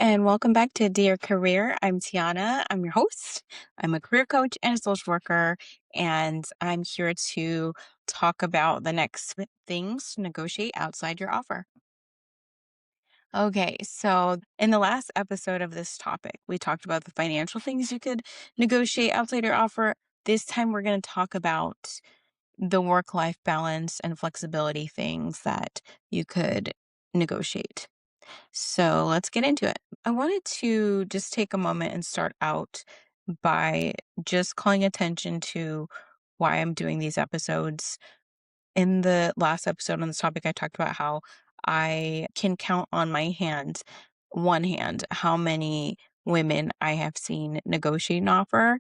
and welcome back to Dear Career. I'm Tiana. I'm your host. I'm a career coach and a social worker, and I'm here to talk about the next things to negotiate outside your offer. Okay, so in the last episode of this topic, we talked about the financial things you could negotiate outside your offer. This time, we're going to talk about the work-life balance and flexibility things that you could negotiate. So let's get into it. I wanted to just take a moment and start out by just calling attention to why I'm doing these episodes. In the last episode on this topic, I talked about how I can count on one hand, how many women I have seen negotiate an offer,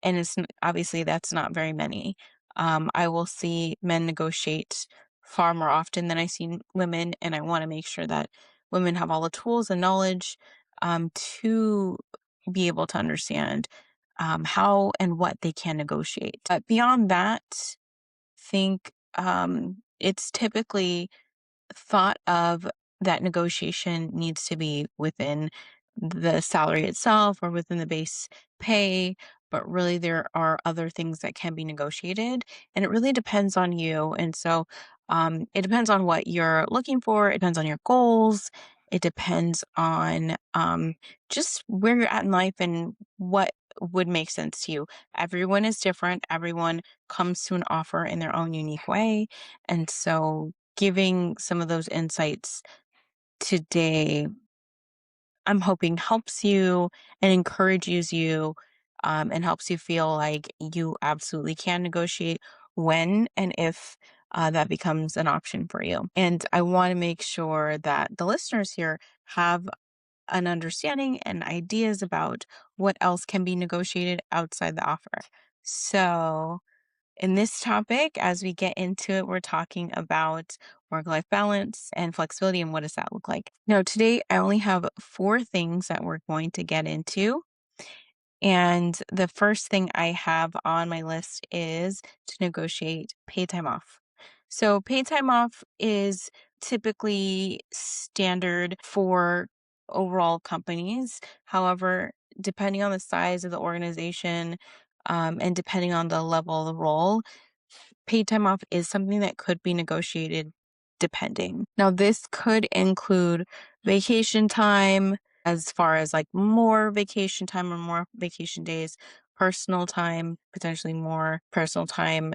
and obviously that's not very many. I will see men negotiate far more often than I see women, and I want to make sure that women have all the tools and knowledge to be able to understand how and what they can negotiate. But beyond that, think it's typically thought of that negotiation needs to be within the salary itself or within the base pay, but really there are other things that can be negotiated, and it really depends on you. And so it depends on what you're looking for, it depends on your goals, it depends on just where you're at in life and what would make sense to you. Everyone is different, everyone comes to an offer in their own unique way. And so giving some of those insights today, I'm hoping helps you and encourages you, and helps you feel like you absolutely can negotiate when and if that becomes an option for you. And I want to make sure that the listeners here have an understanding and ideas about what else can be negotiated outside the offer. So, in this topic, as we get into it, we're talking about work-life balance and flexibility and what does that look like. Now, today I only have 4 things that we're going to get into. And the first thing I have on my list is to negotiate paid time off. So, paid time off is typically standard for overall companies. However, depending on the size of the organization, and depending on the level of the role, paid time off is something that could be negotiated depending. Now, this could include vacation time, as far as like more vacation time or more vacation days, personal time, potentially more personal time,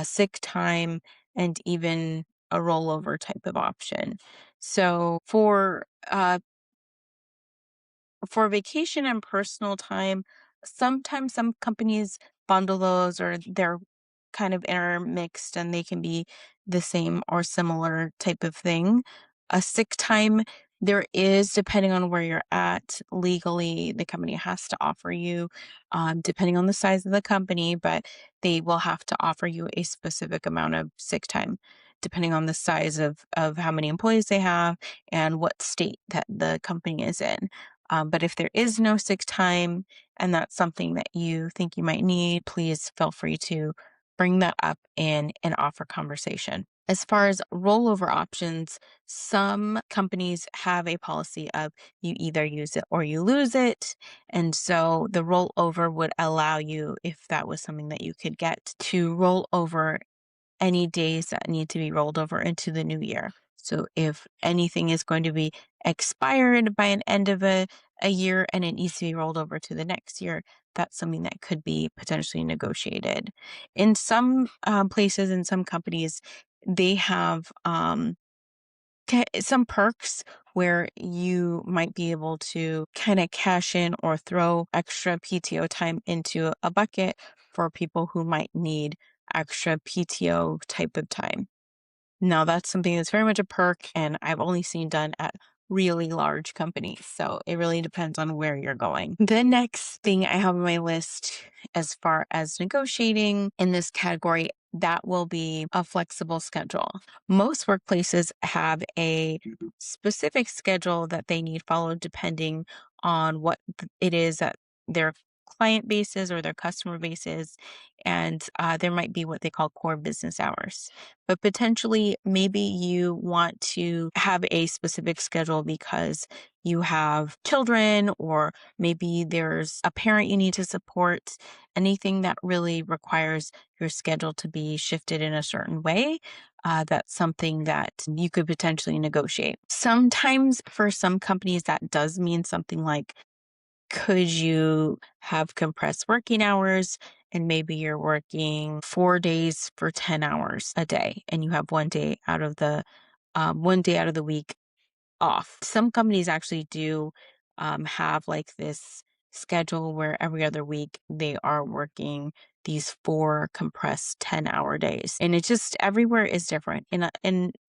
sick time, and even a rollover type of option. So for vacation and personal time, sometimes some companies bundle those or they're kind of intermixed and they can be the same or similar type of thing. A sick time, there is, depending on where you're at legally, the company has to offer you, depending on the size of the company, but they will have to offer you a specific amount of sick time, depending on the size of how many employees they have and what state that the company is in. But if there is no sick time and that's something that you think you might need, please feel free to bring that up in an offer conversation. As far as rollover options, some companies have a policy of you either use it or you lose it. And so the rollover would allow you, if that was something that you could get, to roll over any days that need to be rolled over into the new year. So if anything is going to be expired by an end of a year and it needs to be rolled over to the next year, that's something that could be potentially negotiated. In some places, in some companies, they have some perks where you might be able to kind of cash in or throw extra PTO time into a bucket for people who might need extra PTO type of time. Now, that's something that's very much a perk, and I've only seen done at really large companies. So it really depends on where you're going. The next thing I have on my list, as far as negotiating in this category, that will be a flexible schedule. Most workplaces have a specific schedule that they need followed depending on what it is that their client bases or their customer bases. And there might be what they call core business hours. But potentially, maybe you want to have a specific schedule because you have children, or maybe there's a parent you need to support, anything that really requires your schedule to be shifted in a certain way. That's something that you could potentially negotiate. Sometimes for some companies, that does mean something like, could you have compressed working hours and maybe you're working 4 days for 10 hours a day and you have 1 day out of the week off. Some companies actually do have like this schedule where every other week they are working these 4 compressed 10-hour days. And it just everywhere is different.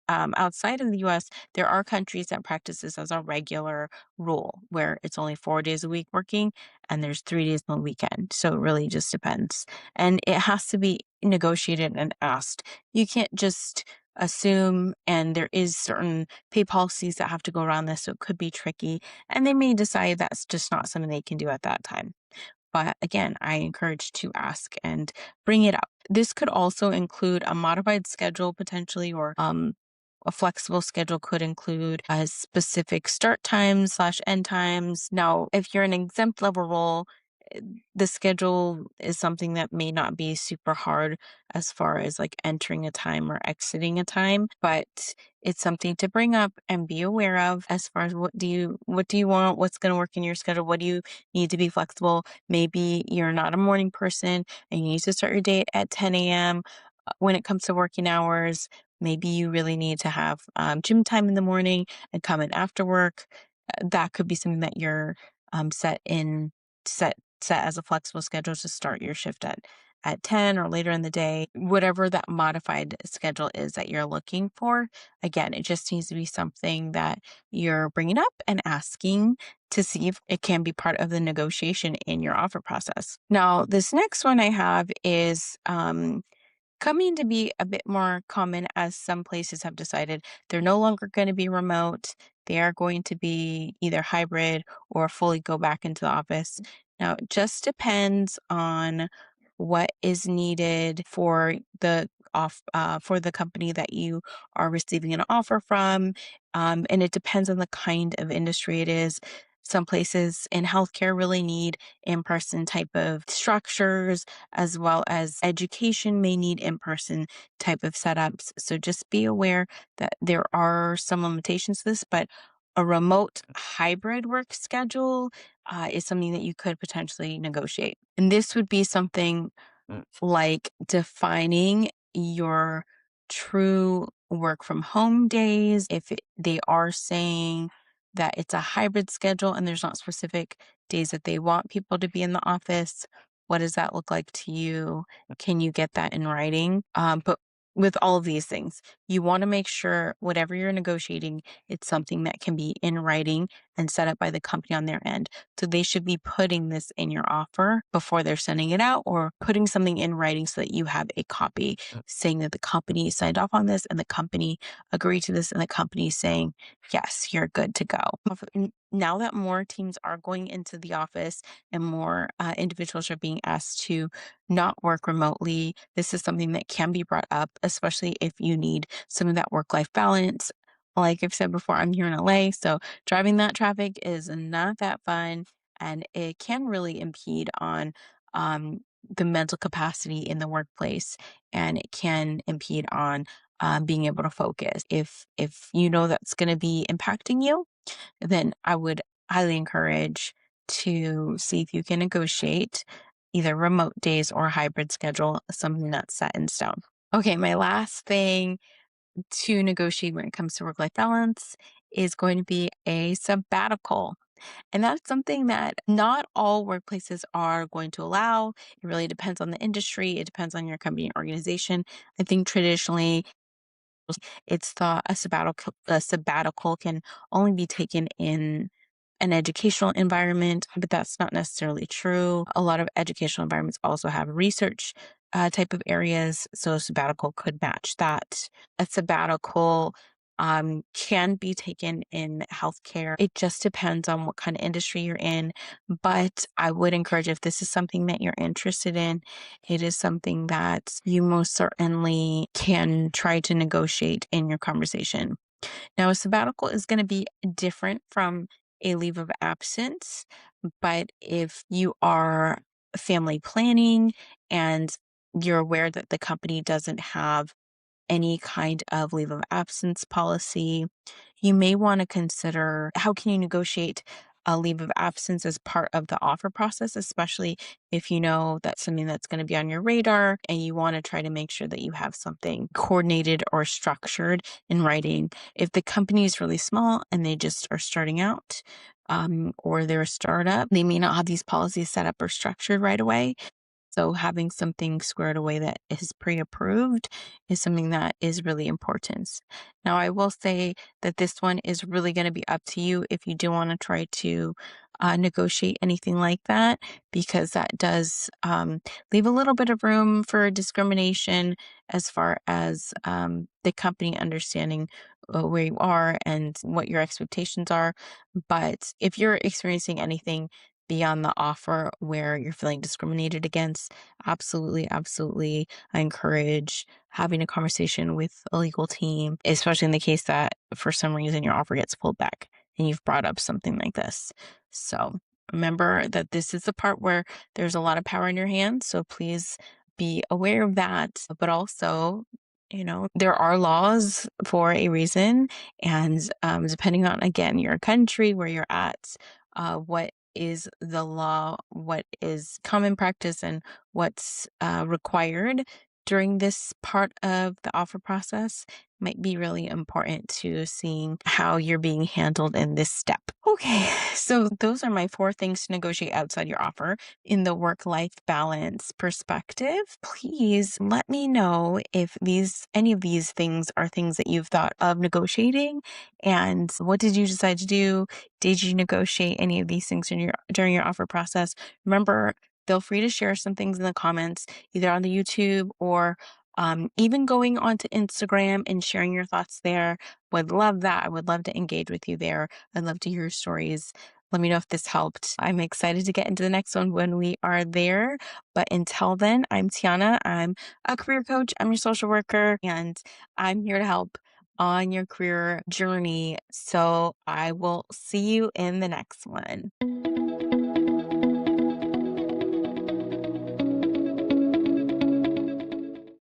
Outside of the US, there are countries that practice this as a regular rule where it's only 4 days a week working and there's 3 days on the weekend. So it really just depends. And it has to be negotiated and asked. You can't just assume, and there is certain pay policies that have to go around this, so it could be tricky. And they may decide that's just not something they can do at that time. But again, I encourage to ask and bring it up. This could also include a modified schedule potentially, or a flexible schedule could include a specific start times / end times. Now, if you're an exempt level role, eh, the schedule is something that may not be super hard as far as like entering a time or exiting a time, but it's something to bring up and be aware of as far as what do you want, what's going to work in your schedule, what do you need to be flexible. Maybe you're not a morning person and you need to start your day at 10 a.m. When it comes to working hours, maybe you really need to have gym time in the morning and come in after work. That could be something that you're set as a flexible schedule to start your shift at 10 or later in the day. Whatever that modified schedule is that you're looking for, again, it just needs to be something that you're bringing up and asking to see if it can be part of the negotiation in your offer process. Now, this next one I have is coming to be a bit more common, as some places have decided they're no longer going to be remote. They are going to be either hybrid or fully go back into the office. Now, it just depends on what is needed for the company that you are receiving an offer from, and it depends on the kind of industry it is. Some places in healthcare really need in-person type of structures, as well as education may need in-person type of setups. So just be aware that there are some limitations to this, but a remote hybrid work schedule is something that you could potentially negotiate. And this would be something like defining your true work from home days. If they are saying that it's a hybrid schedule and there's not specific days that they want people to be in the office, what does that look like to you? Can you get that in writing? But with all of these things, you want to make sure whatever you're negotiating, it's something that can be in writing and set up by the company on their end. So they should be putting this in your offer before they're sending it out, or putting something in writing so that you have a copy saying that the company signed off on this and the company agreed to this and the company saying, yes, you're good to go. Now that more teams are going into the office and more individuals are being asked to not work remotely, this is something that can be brought up, especially if you need some of that work-life balance. Like I've said before, I'm here in LA, so driving that traffic is not that fun, and it can really impede on the mental capacity in the workplace, and it can impede on being able to focus. If you know that's going to be impacting you, then I would highly encourage to see if you can negotiate either remote days or hybrid schedule, something that's set in stone. Okay, my last thing to negotiate when it comes to work-life balance is going to be a sabbatical. And that's something that not all workplaces are going to allow. It really depends on the industry. It depends on your company and organization. I think traditionally it's thought a sabbatical can only be taken in an educational environment, but that's not necessarily true. A lot of educational environments also have research type of areas, so a sabbatical could match that. A sabbatical can be taken in healthcare. It just depends on what kind of industry you're in. But I would encourage, if this is something that you're interested in, it is something that you most certainly can try to negotiate in your conversation. Now, a sabbatical is going to be different from a leave of absence, but if you are family planning and you're aware that the company doesn't have any kind of leave of absence policy, you may want to consider how can you negotiate a leave of absence as part of the offer process, especially if you know that's something that's going to be on your radar and you want to try to make sure that you have something coordinated or structured in writing. If the company is really small and they just are starting out, or they're a startup, they may not have these policies set up or structured right away. So having something squared away that is pre-approved is something that is really important. Now, I will say that this one is really going to be up to you if you do want to try to negotiate anything like that, because that does leave a little bit of room for discrimination as far as the company understanding where you are and what your expectations are. But if you're experiencing anything beyond the offer where you're feeling discriminated against, absolutely, absolutely, I encourage having a conversation with a legal team, especially in the case that for some reason your offer gets pulled back and you've brought up something like this. So remember that this is the part where there's a lot of power in your hands. So please be aware of that. But also, there are laws for a reason. And depending on, again, your country, where you're at, what is the law, what is common practice, and what's required during this part of the offer process might be really important to seeing how you're being handled in this step. Okay, so those are my 4 things to negotiate outside your offer. In the work-life balance perspective, please let me know if any of these things are things that you've thought of negotiating, and what did you decide to do? Did you negotiate any of these things during your offer process? Remember, feel free to share some things in the comments, either on the YouTube or even going onto Instagram and sharing your thoughts there. Would love that. I would love to engage with you there. I'd love to hear your stories. Let me know if this helped. I'm excited to get into the next one when we are there. But until then, I'm Tiana. I'm a career coach. I'm your social worker, and I'm here to help on your career journey. So I will see you in the next one.